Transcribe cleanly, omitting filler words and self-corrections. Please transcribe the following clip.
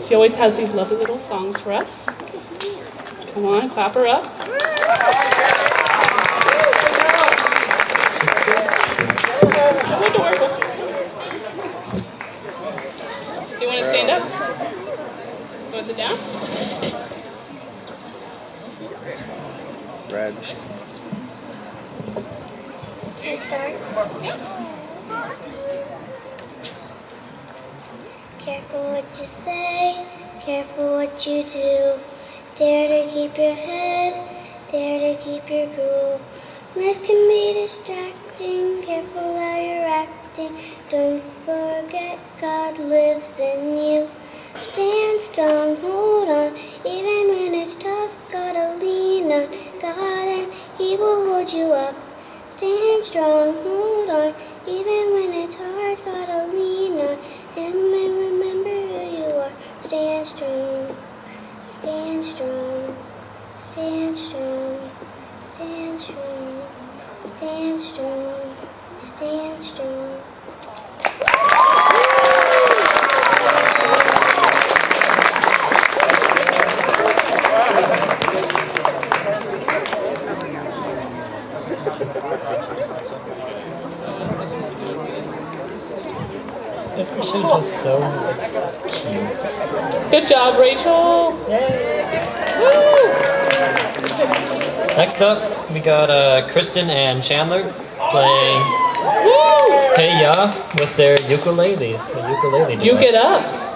She always has these lovely little songs for us. Come on, clap her up. So adorable. Do you want to stand up? You want to sit down? Red. Can I start? Careful what you say, careful what you do. Dare to keep your head, dare to keep your cool. Life can be distracting, careful how you're acting. Don't forget God lives in you. Stand strong, hold on, even when it's tough. Gotta lean on God and He will hold you up. Stand strong, hold on, even when it's hard. Gotta lean on Him and remember who you are. Stand strong, stand strong, stand strong, stand strong, stand strong, stand strong. Isn't she just so cute? Good job, Rachel. Yay! Woo! Next up, we got Kristen and Chandler playing Woo! Hey Ya with their ukuleles. The ukulele You duet. get up.